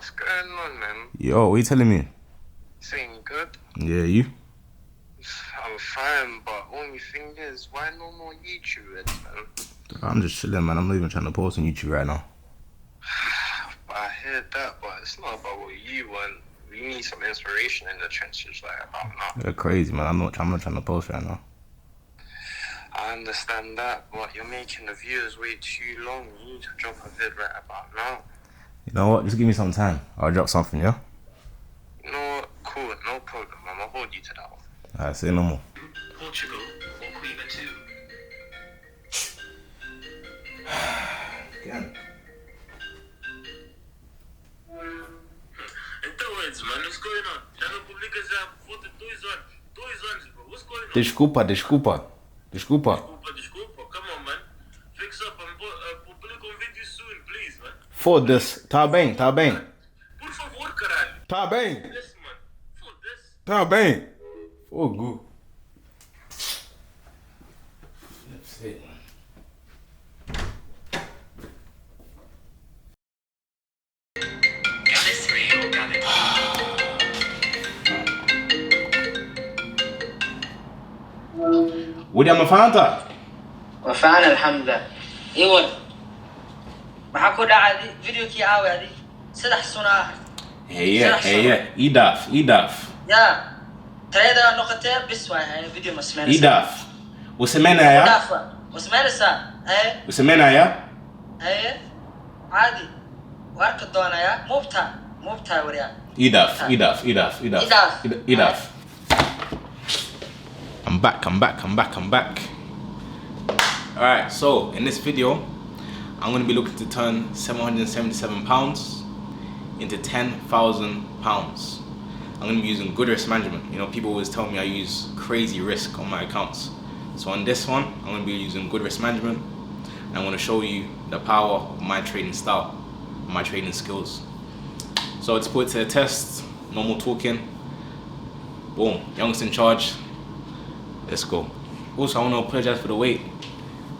What's going on, man? Yo, what you telling me? Saying good? Yeah, you? I'm fine, but only thing is, why no more YouTube ads, man? I'm just chilling, man. I'm not even trying to post on YouTube right now. But I heard that, but it's not about what you want. We need some inspiration in the trenches, like about now. You're crazy, man. I'm not trying to post right now. I understand that, but you're making the views way too long. You need to drop a vid right about now. You know what? Just give me some time. I'll drop something, yeah? You know what? Cool, no problem. I'ma hold you to that one. Alright, say no more. Portugal or Cuba too? Again. Então, Eds, mano, what's going on? Já não publicas já por volta de 2 anos. 2 anos, bro. What's going on? Desculpa. Desculpa. Come on, man. Fix up and publica vídeo soon, please, man. Foda-se. Tá bem. Por favor, caralho. Tá bem. Foda-se, mano. Foda-se. Tá bem. Fogo. ودي أما فهمتها وفعنا الحمد لله إيوه maxaa ku dhacay videokii caawi adi saddex sano ah هي إيداف yaa tayada noqotee bis waay video ma sameynaysaa إيداف وسمعنا يا dhaafa ma sameynaysaa وسمعنا يا caadi waa arki doonayaa muubtaa wariyaa إيداف I'm back. Alright, so in this video, I'm going to be looking to turn £777 into £10,000. I'm going to be using good risk management. You know, people always tell me I use crazy risk on my accounts. So on this one, I'm going to be using good risk management. And I'm going to show you the power of my trading style, my trading skills. So let's put it to the test. No more talking. Boom, youngest in charge. Let's go. Also, I want to apologize for the wait.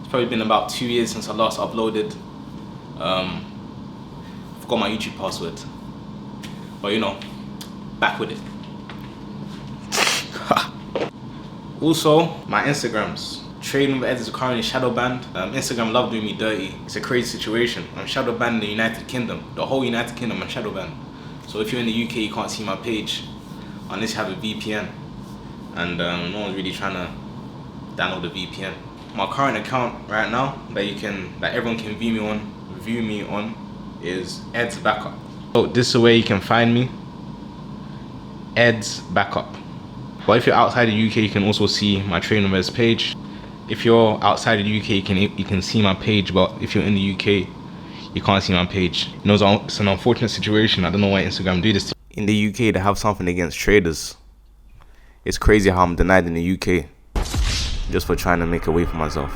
It's probably been about 2 years since I last uploaded. Forgot my YouTube password, but you know, back with it. Also, my Instagrams. Trading with Eds is currently shadow banned. Instagram love doing me dirty. It's a crazy situation. I'm shadow banned in the United Kingdom. The whole United Kingdom I'm shadow banned. So if you're in the UK, you can't see my page unless you have a VPN. And no one's really trying to download the VPN. My current account right now that everyone can view me on is Ed's Backup. So this is the way you can find me, Ed's Backup. But if you're outside the UK, you can also see my Trading Res page. If you're outside the UK, you can see my page, but if you're in the UK, you can't see my page. You know, it's an unfortunate situation. I don't know why Instagram do this. In the UK, they have something against traders. It's crazy how I'm denied in the UK just for trying to make a way for myself.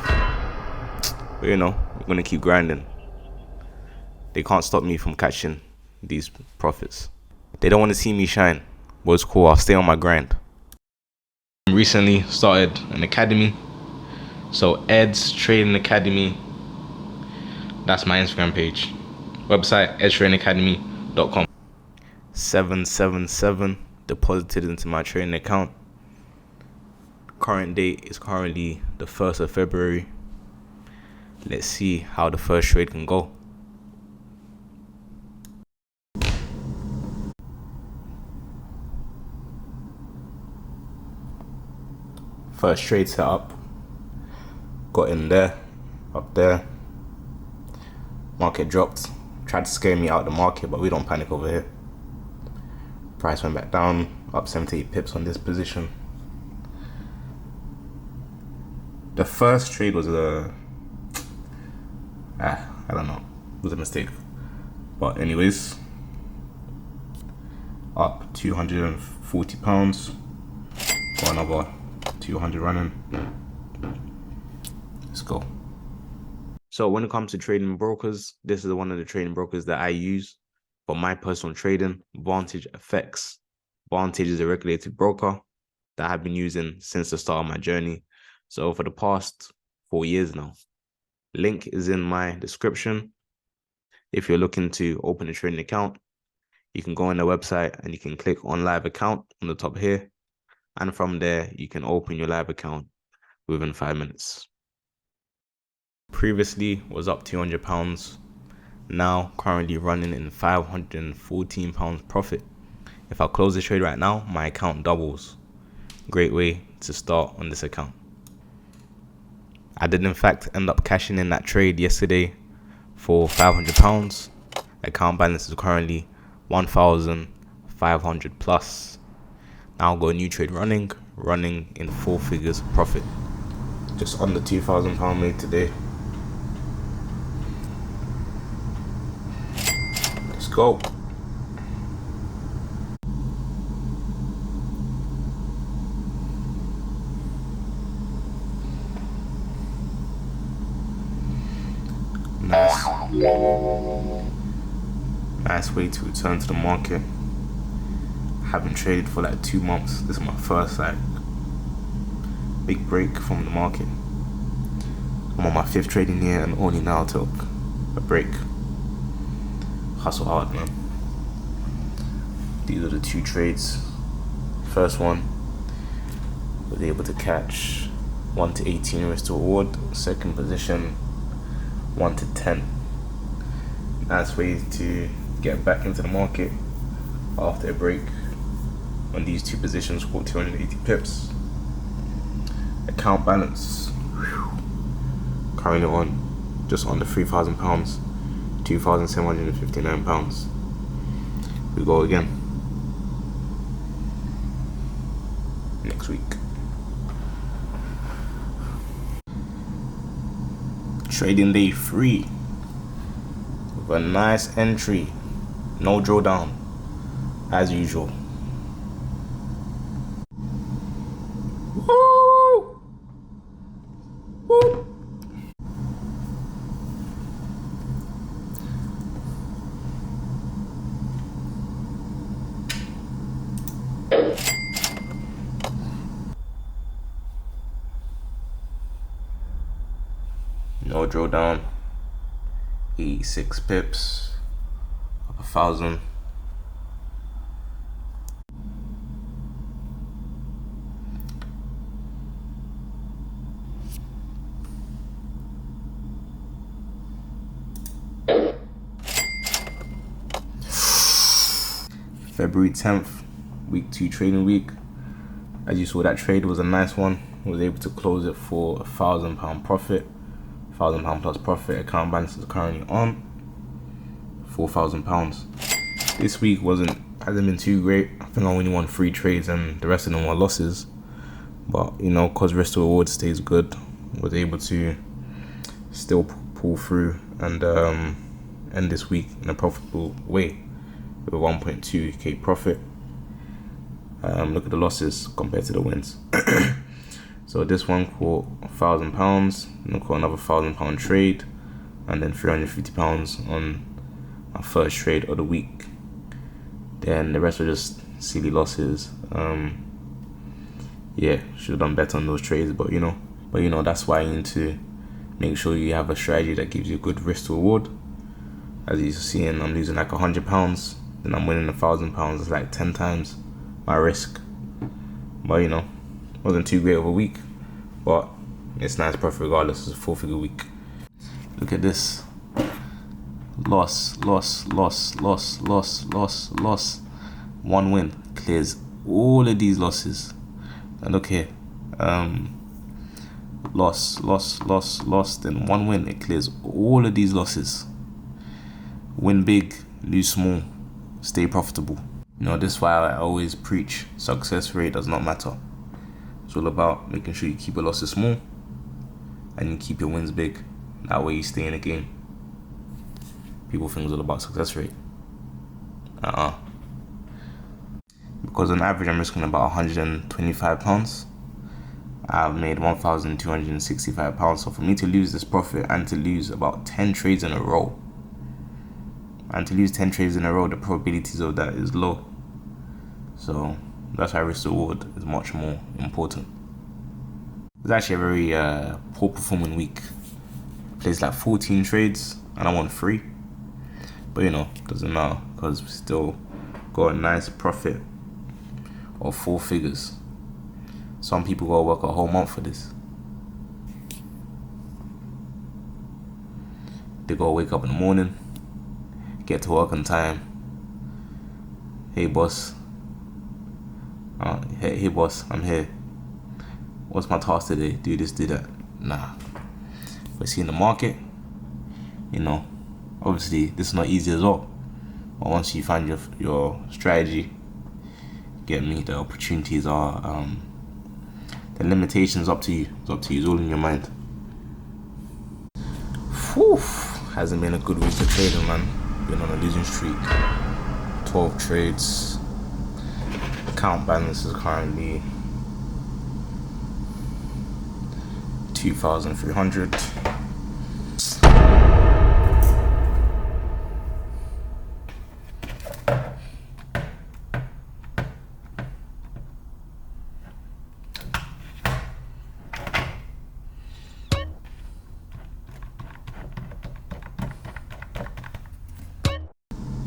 But you know, I'm gonna keep grinding. They can't stop me from catching these profits. They don't want to see me shine, but it's cool. I'll stay on my grind. Recently started an academy. So Ed's Trading Academy. That's my Instagram page. Website edstradingacademy.com. 777 deposited into my trading account. Current date is currently the 1st of February. Let's see how the first trade can go. First trade set up. Got in there, up there. Market dropped. Tried to scare me out of the market, but we don't panic over here. Price went back down, up 78 pips on this position. The first trade was I don't know, it was a mistake. But anyways, up £240. Got another 200 running. Let's go. So when it comes to trading brokers, this is one of the trading brokers that I use for my personal trading, Vantage FX. Vantage is a regulated broker that I've been using since the start of my journey. So for the past 4 years now. Link is in my description. If you're looking to open a trading account, you can go on the website and you can click on live account on the top here. And from there, you can open your live account within 5 minutes. Previously was up £200. Now currently running in £514 profit. If I close the trade right now, my account doubles. Great way to start on this account. I did in fact end up cashing in that trade yesterday for £500. Account balance is currently 1,500 plus. Now I've got a new trade running in 4 figures profit. Just under £2,000 made today. Let's go. Nice way to return to the market. Haven't traded for like 2 months. This is my first like big break from the market. I'm on my 5th trading year and only now took a break. Hustle hard, man. These are the 2 trades. First one was able to catch 1 to 18 risk to reward. Second position 1 to 10. Nice way to get back into the market after a break. On these 2 positions, caught 280 pips. Account balance currently on just under £3,000, £2,759. We go again next week. Trading day 3 with a nice entry, no drawdown as usual. Woo! Woo! No drawdown. 86 pips. Up 1,000. February 10th, week 2 trading week. As you saw, that trade was a nice one. Was able to close it for £1,000 profit, £1,000 plus profit. Account balance is currently on £4,000. This week hasn't been too great. I think I only won 3 trades and the rest of them were losses. But you know, cause risk to reward stays good, was able to still pull through and end this week in a profitable way with a 1.2k profit. Look at the losses compared to the wins. So this one caught £1,000, and caught another £1,000 trade, and then £350 on our first trade of the week. Then the rest were just silly losses. Yeah, should have done better on those trades, but you know that's why you need to make sure you have a strategy that gives you a good risk to reward. As you're seeing, I'm losing like £100, then I'm winning £1,000. It's like 10 times my risk. But you know, wasn't too great of a week, but it's nice profit regardless. It's a 4-figure week. Look at this. Loss. 1 win clears all of these losses. And look here, loss, then 1 win, it clears all of these losses. Win big, lose small, stay profitable. You know, this is why I always preach success rate does not matter. It's all about making sure you keep your losses small and you keep your wins big. That way you stay in the game. People think it's all about success rate. Because on average I'm risking about £125. I've made £1,265. So for me to lose this profit and to lose about 10 trades in a row, the probabilities of that is low. So that's why risk reward is much more important. It's actually a very poor performing week. I placed like 14 trades and I won 3. But you know, doesn't matter because we still got a nice profit of 4 figures. Some people gotta work a whole month for this. They gotta wake up in the morning, get to work on time. Hey boss, hey boss, I'm here. What's my task today? Do this, do that. Nah. But see, in the market, you know, obviously this is not easy as well. But once you find your strategy, get me, the opportunities are the limitations up to you. It's up to you. It's all in your mind. Whew. Hasn't been a good week for trading, man. Been on a losing streak. 12 trades. Account balance is currently 2,300.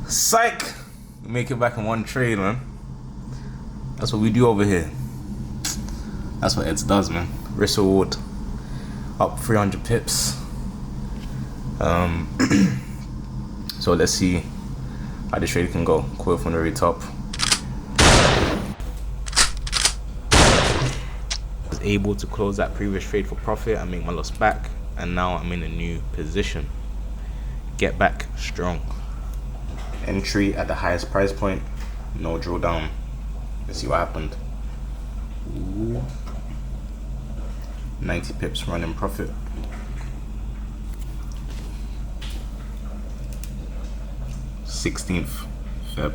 Psych! Make it back in one trade, man. That's what we do over here. That's what Eds does, man. Risk reward. Up 300 pips. So let's see how this trade can go. Quote from the very top. Was able to close that previous trade for profit and make my loss back, and now I'm in a new position. Get back strong. Entry at the highest price point, no drawdown. Let's see what happened. Ooh. 90 pips running profit. (16th Feb).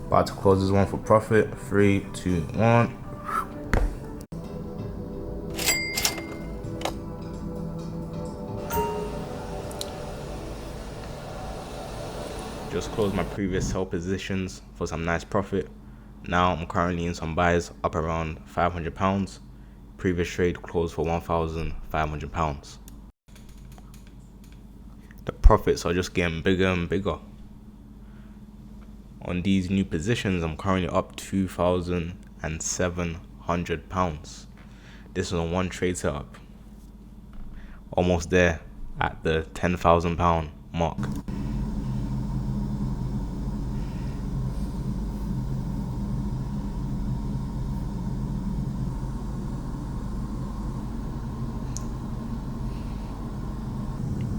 About to close this one for profit. 3, 2, 1. Just closed my previous sell positions for some nice profit. Now I'm currently in some buys up around £500. Previous trade closed for £1,500. The profits are just getting bigger and bigger. On these new positions, I'm currently up £2,700. This is on one trade setup. Almost there at the £10,000 mark.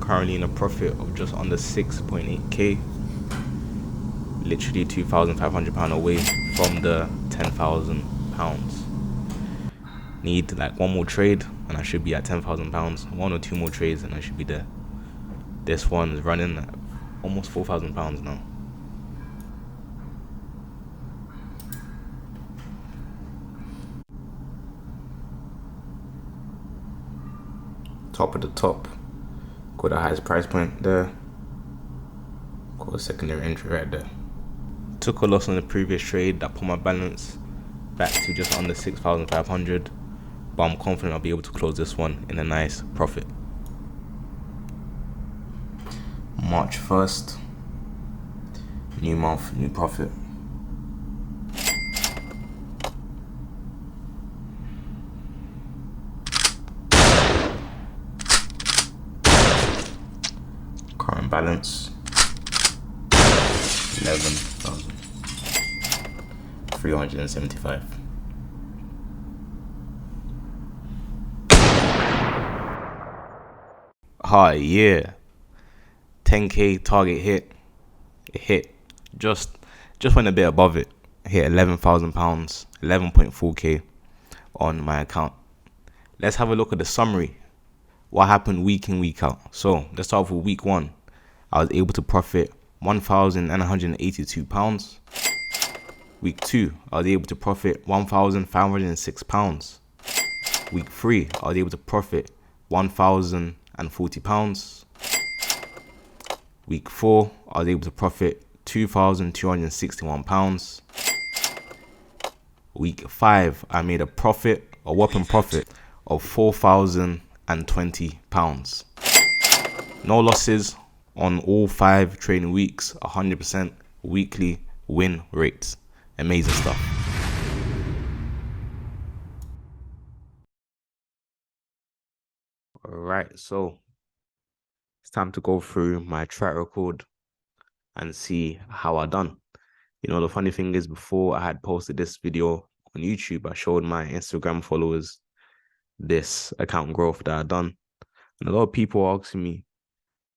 Currently in a profit of just under 6.8k. Literally £2,500 away from the £10,000. Need like one more trade and I should be at £10,000. 1 or 2 more trades and I should be there. This one is running at almost £4,000 now. Top of the top. Got the highest price point there. Got a secondary entry right there. Took a loss on the previous trade that put my balance back to just under 6,500, but I'm confident I'll be able to close this one in a nice profit. March 1st, new month, new profit. Current balance 11,375. Yeah, 10k target hit. It hit. Just went a bit above it. Hit £11,000, 11.4k on my account. Let's have a look at the summary. What happened week in, week out? So let's start with week 1. I was able to profit £1,982. Week 2, I was able to profit £1,506. Week 3, I was able to profit £1,040. Week 4, I was able to profit £2,261. Week 5, I made a whopping profit of £4,020. No losses on all 5 trading weeks, 100% weekly win rates. Amazing stuff. Alright, so it's time to go through my track record and see how I done. You know, the funny thing is, before I had posted this video on YouTube, I showed my Instagram followers this account growth that I done. And a lot of people are asking me,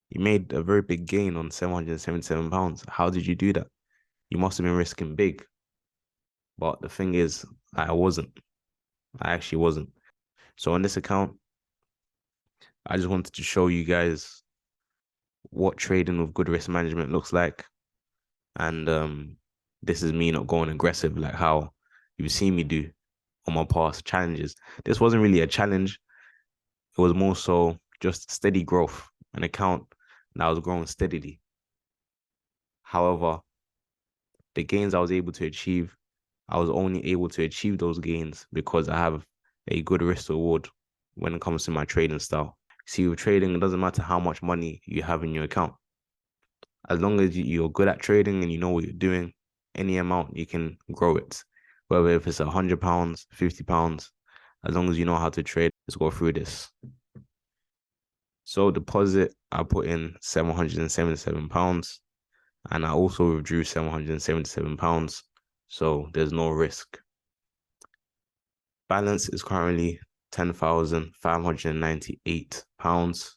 you made a very big gain on £777. How did you do that? You must have been risking big. But the thing is, I wasn't. I actually wasn't. So on this account, I just wanted to show you guys what trading with good risk management looks like. And this is me not going aggressive like how you've seen me do on my past challenges. This wasn't really a challenge. It was more so just steady growth, an account that was growing steadily. However, the gains I was able to achieve, I was only able to achieve those gains because I have a good risk reward when it comes to my trading style. See, with trading, it doesn't matter how much money you have in your account. As long as you're good at trading and you know what you're doing, any amount you can grow it. Whether if it's £100, £50, as long as you know how to trade, let's go through this. So deposit, I put in £777 and I also withdrew £777. So there's no risk. Balance is currently £10,598,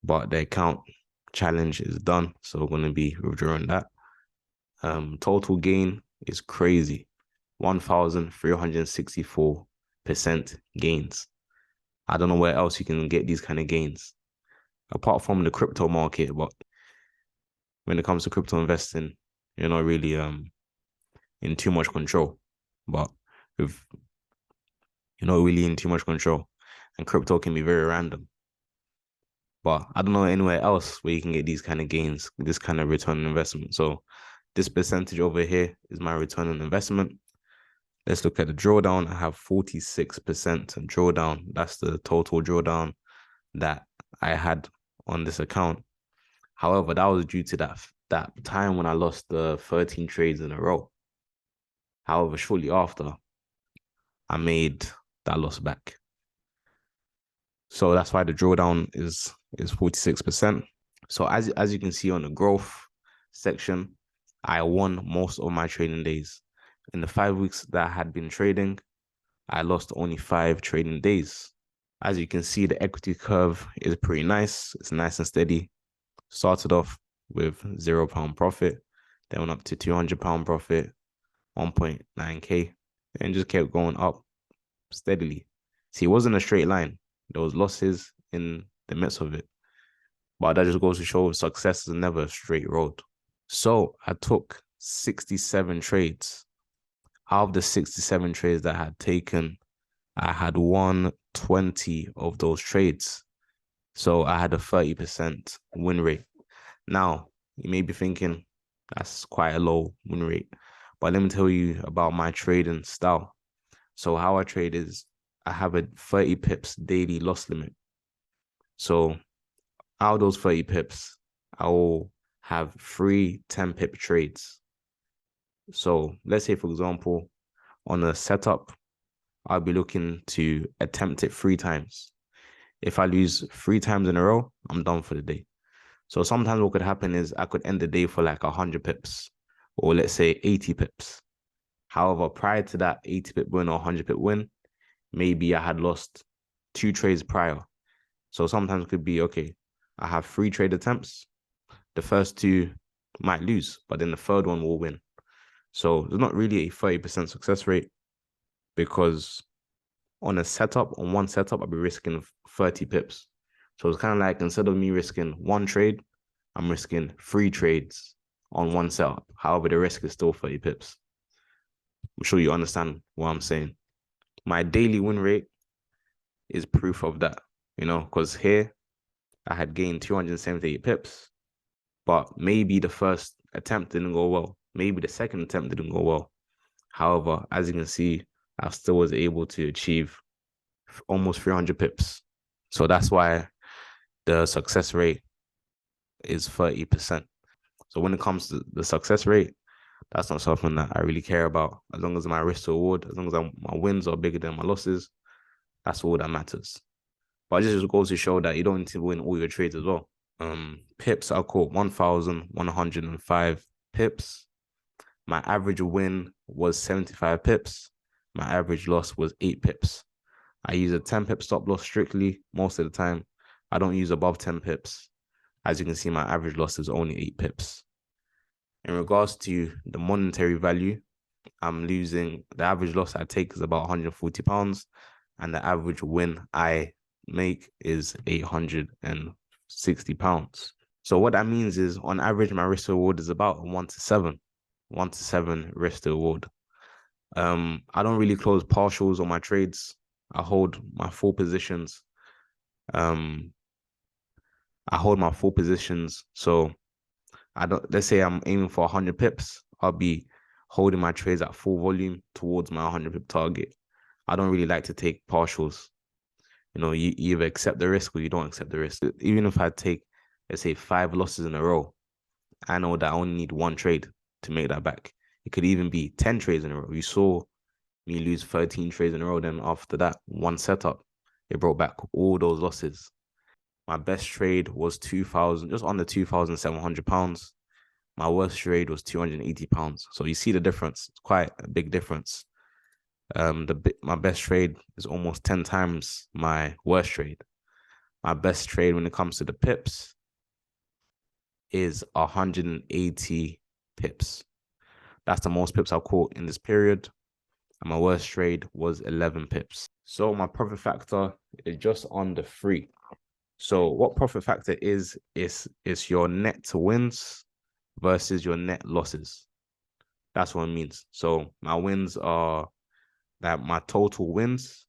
but the account challenge is done, so we're going to be withdrawing that. Total gain is crazy, 1,364% gains. I don't know where else you can get these kind of gains apart from the crypto market. But when it comes to crypto investing, you're not really in too much control. But if you're not really in too much control, and crypto can be very random. But I don't know anywhere else where you can get these kind of gains, this kind of return on investment. So this percentage over here is my return on investment. Let's look at the drawdown. I have 46% drawdown. That's the total drawdown that I had on this account. However, that was due to that time when I lost the 13 trades in a row. However, shortly after, I made that loss back. So that's why the drawdown is 46%. So as you can see on the growth section, I won most of my trading days. In the 5 weeks that I had been trading, I lost only 5 trading days. As you can see, the equity curve is pretty nice. It's nice and steady. Started off with £0 profit, then went up to £200 profit, 1.9k, and just kept going up steadily. See, it wasn't a straight line. There was losses in the midst of it. But that just goes to show success is never a straight road. So I took 67 trades. Out of the 67 trades that I had taken, I had won 20 of those trades. So I had a 30% win rate. Now, you may be thinking that's quite a low win rate. But let me tell you about my trading style. So how I trade is I have a 30 pips daily loss limit. So out of those 30 pips, I will have 3 10-pip trades. So let's say, for example, on a setup, I'll be looking to attempt it 3 times. If I lose 3 times in a row, I'm done for the day. So sometimes what could happen is I could end the day for like 100 pips, or let's say 80 pips. However, prior to that 80 pip win or 100 pip win, maybe I had lost 2 trades prior. So sometimes it could be, okay, I have 3 trade attempts. The first 2 might lose, but then the third one will win. So there's not really a 30% success rate, because on one setup, I'll be risking 30 pips. So it's kind of like, instead of me risking 1 trade, I'm risking 3 trades on one setup. However, the risk is still 30 pips. I'm sure you understand what I'm saying. My daily win rate is proof of that, because here I had gained 278 pips, but maybe the first attempt didn't go well. Maybe the second attempt didn't go well. However, as you can see, I still was able to achieve almost 300 pips. So that's why the success rate is 30%. So when it comes to the success rate, that's not something that I really care about. As long as my risk to reward, as long as my wins are bigger than my losses, that's all that matters. But it just goes to show that you don't need to win all your trades as well. Pips, I caught 1,105 pips. My average win was 75 pips. My average loss was 8 pips. I use a 10 pip stop loss strictly most of the time. I don't use above 10 pips. As you can see, my average loss is only 8 pips. In regards to the monetary value, I'm losing, the average loss I take is about £140, and the average win I make is £860. So what that means is, on average, my risk to reward is about 1 to 7. 1 to 7 risk to reward. I don't really close partials on my trades. I hold my full positions. So let's say I'm aiming for 100 pips. I'll be holding my trades at full volume towards my 100 pip target. I don't really like to take partials. You either accept the risk or you don't accept the risk. Even if I take, let's say, 5 losses in a row, I know that I only need 1 trade to make that back. It could even be 10 trades in a row. You saw me lose 13 trades in a row. Then after that, 1 setup, it brought back all those losses. My best trade was just under £2,700. My worst trade was £280. So you see the difference. It's quite a big difference. My best trade is almost 10 times my worst trade. My best trade when it comes to the pips is 180 pips. That's the most pips I've caught in this period. And my worst trade was 11 pips. So my profit factor is just under 3. So what profit factor is your net wins versus your net losses. That's what it means. So my wins are that my total wins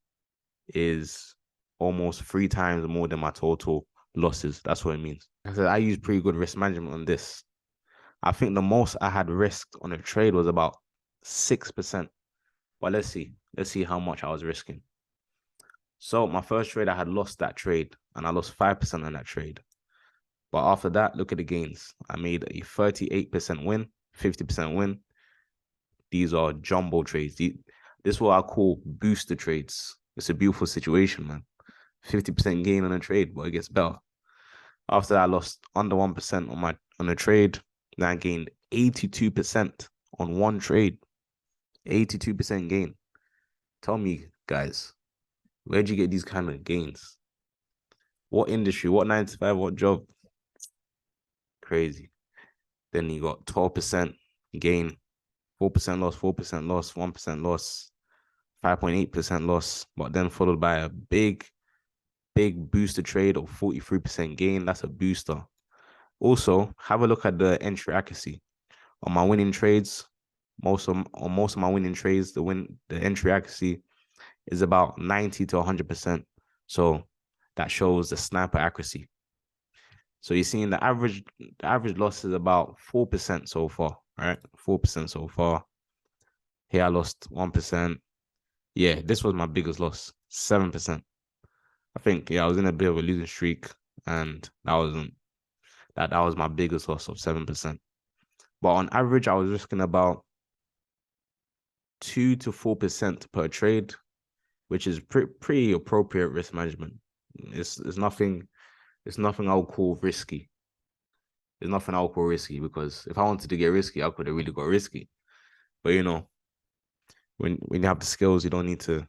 is almost 3 times more than my total losses. That's what it means. I use pretty good risk management on this. I think the most I had risked on a trade was about 6%. But let's see how much I was risking. So my first trade, I had lost that trade, and I lost 5% on that trade. But after that, look at the gains. I made a 38% win, 50% win. These are jumbo trades. This is what I call booster trades. It's a beautiful situation, man. 50% gain on a trade, but it gets better. After that, I lost under 1% on a trade. Then I gained 82% on one trade. 82% gain. Tell me, guys, where'd you get these kind of gains? What industry? What 9 to 5? What job? Crazy. Then you got 12% gain, 4% loss, 4% loss, 1% loss, 5.8% loss, but then followed by a big booster trade of 43% gain. That's a booster. Also, have a look at the entry accuracy. On my winning trades, most of my winning trades, the entry accuracy is about 90 to 100%. So that shows the sniper accuracy. So you're seeing the average loss is about 4% so far, right? 4% so far. Here I lost 1%. Yeah, this was my biggest loss, 7%. I think, I was in a bit of a losing streak, and that was my biggest loss of 7%. But on average, I was risking about 2 to 4% per trade, which is pretty appropriate risk management. It's nothing I would call risky. There's nothing I would call risky, because if I wanted to get risky, I could have really got risky. But when you have the skills, you don't need to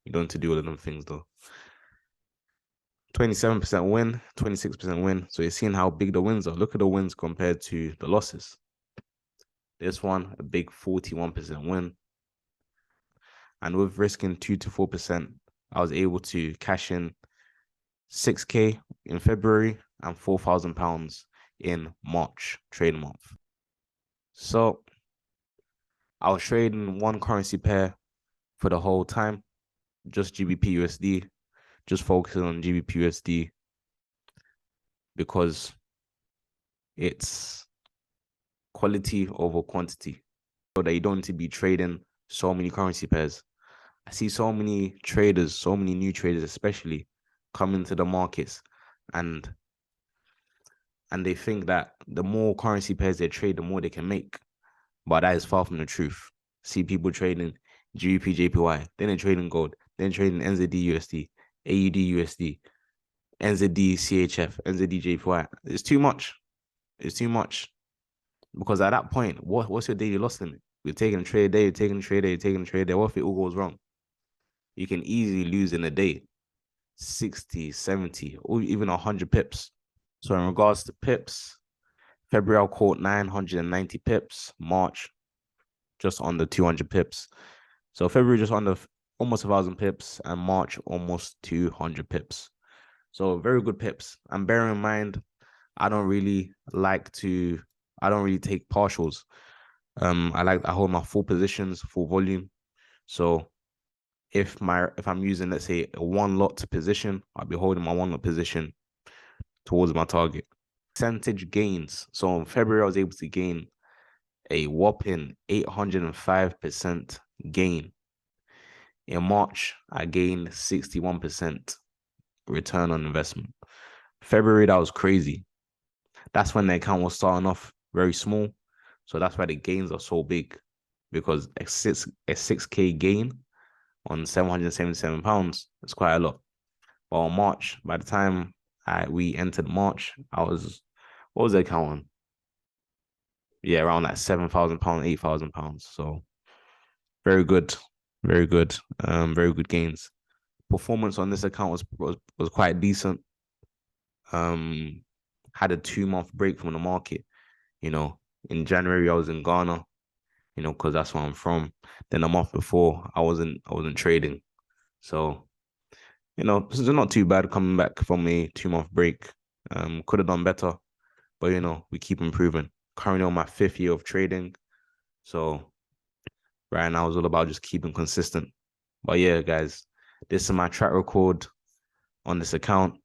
do all of them things though. 27% win, 26% win. So you're seeing how big the wins are. Look at the wins compared to the losses. This one, a big 41% win. And with risking 2 to 4%, I was able to cash in 6K in February and £4,000 in March trade month. So I was trading one currency pair for the whole time, just GBP USD, just focusing on GBP USD because it's quality over quantity. So that you don't need to be trading so many currency pairs. I see so many traders, so many new traders especially, come into the markets and they think that the more currency pairs they trade, the more they can make. But that is far from the truth. See people trading GBP JPY, then they're trading gold, then trading NZD USD, AUD USD, NZD CHF, NZD JPY. It's too much. It's too much. Because at that point, what's your daily loss limit? You're taking a trade there, you're taking a trade there, you're taking a trade there. What if it all goes wrong? You can easily lose in a day 60, 70, or even 100 pips. So in regards to pips, February I caught 990 pips, March just under 200 pips. So February just under almost 1,000 pips, and March almost 200 pips. So very good pips. And bear in mind, I don't really take partials. I hold my full positions, full volume. So if I'm using, let's say, a one lot position, I'll be holding my one lot position towards my target. Percentage gains. So in February, I was able to gain a whopping 805% gain. In March, I gained 61% return on investment. February, that was crazy. That's when the account was starting off very small. So that's why the gains are so big, because a 6K gain on £777 is quite a lot. But on March, by the time we entered March, what was the account on? Yeah, around like £7,000, £8,000. So very good, very good, very good gains. Performance on this account was quite decent. Had a 2-month break from the market. In January I was in Ghana, because that's where I'm from. Then a month before I wasn't trading. So, this is not too bad coming back from a 2-month break. Could have done better, but we keep improving. Currently on my 5th year of trading. So right now it's all about just keeping consistent. But yeah, guys, this is my track record on this account.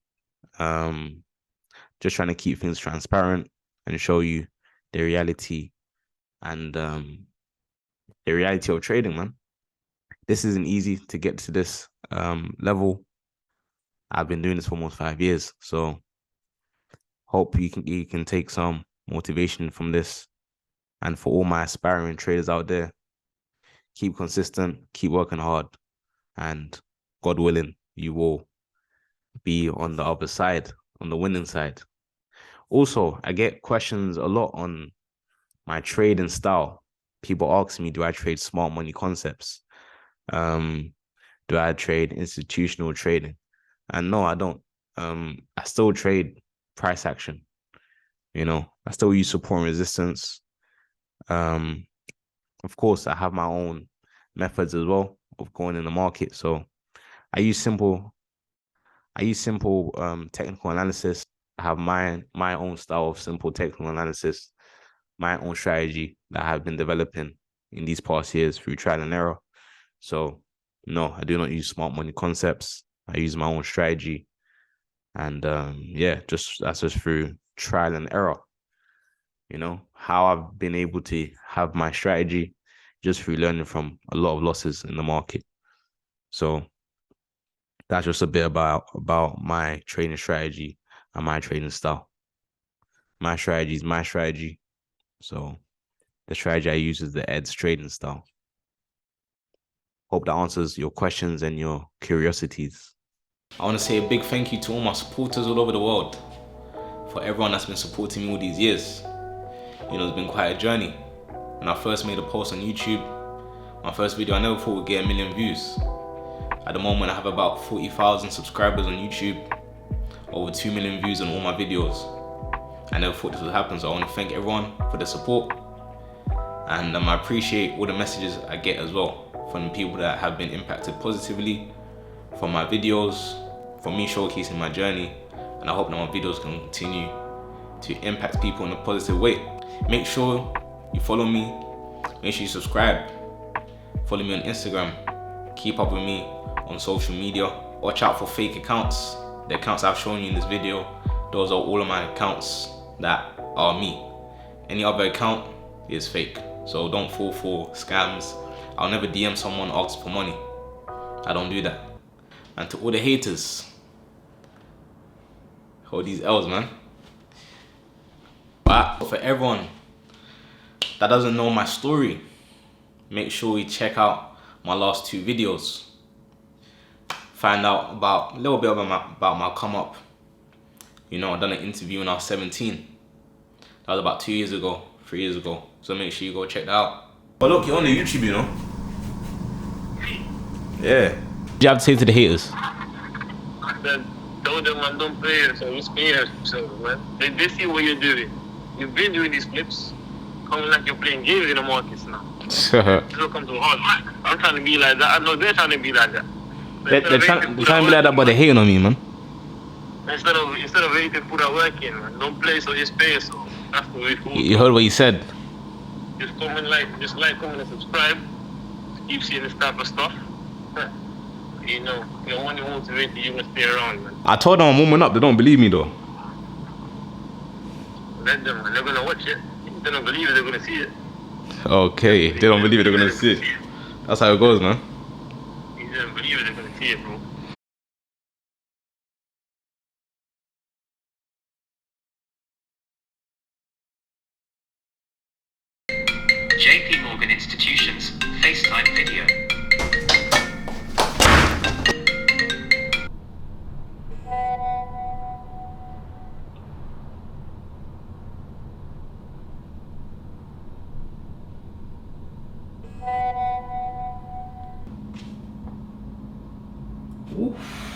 Just trying to keep things transparent and show you the reality and the reality of trading, man. This isn't easy to get to this level. I've been doing this for almost 5 years, so hope you can take some motivation from this. And for all my aspiring traders out there, keep consistent, keep working hard, and God willing, you will be on the other side, on the winning side. Also, I get questions a lot on my trading style. People ask me, do I trade smart money concepts? Do I trade institutional trading? And no, I don't. I still trade price action. I still use support and resistance. Of course, I have my own methods as well of going in the market. So I use simple technical analysis. I have my own style of simple technical analysis, my own strategy that I have been developing in these past years through trial and error. So no, I do not use smart money concepts. I use my own strategy. And that's just through trial and error. How I've been able to have my strategy just through learning from a lot of losses in the market. So that's just a bit about my trading strategy and my trading style. My strategy is my strategy. So the strategy I use is the Ed's trading style. Hope that answers your questions and your curiosities. I want to say a big thank you to all my supporters all over the world, for everyone that's been supporting me all these years. It's been quite a journey. When I first made a post on YouTube, my first video, I never thought would get 1 million views. At the moment, I have about 40,000 subscribers on YouTube, over 2 million views on all my videos. I never thought this would happen, so I want to thank everyone for the support. And I appreciate all the messages I get as well from the people that have been impacted positively from my videos, from me showcasing my journey. And I hope that my videos can continue to impact people in a positive way. Make sure you follow me Make sure you subscribe. Follow me on Instagram. Keep up with me on social media. Watch out for fake accounts. The accounts I've shown you in this video, those are all of my accounts that are me. Any other account is fake. So don't fall for scams. I'll never DM someone ask for money. I don't do that. And to all the haters, hold these L's, man. But for everyone that doesn't know my story, make sure you check out my last 2 videos. Find out about a little bit about my come up. You know, I done an interview when I was 17. That was about 2 years ago, 3 years ago. So make sure you go check that out. But look, you're on the YouTube, you know? Yeah. What do you have to say to the haters? Tell them, man, don't play it, so respect yourself, man. They see what you're doing. You've been doing these flips, coming like you're playing games in the markets now. It'll come to hard. I'm trying to be like that. I know they're trying to be like that. They're trying to be like that, but they're hating on me, man. Instead of waiting to put that work in, man. Don't play so it's pay yourself. That's the way forward. You heard what he said. Just comment, comment, and subscribe. Keep seeing this type of stuff. You know, you're only motivated, you must stay around, man. I told them I'm warming up, they don't believe me though. Let them, man. They're gonna watch it. If they don't believe it, they're gonna see it. Okay, if they don't believe it, they're gonna see it. That's how it goes, man. If they don't believe it, they're gonna see it, bro. JP Morgan Institutions FaceTime video. Oof.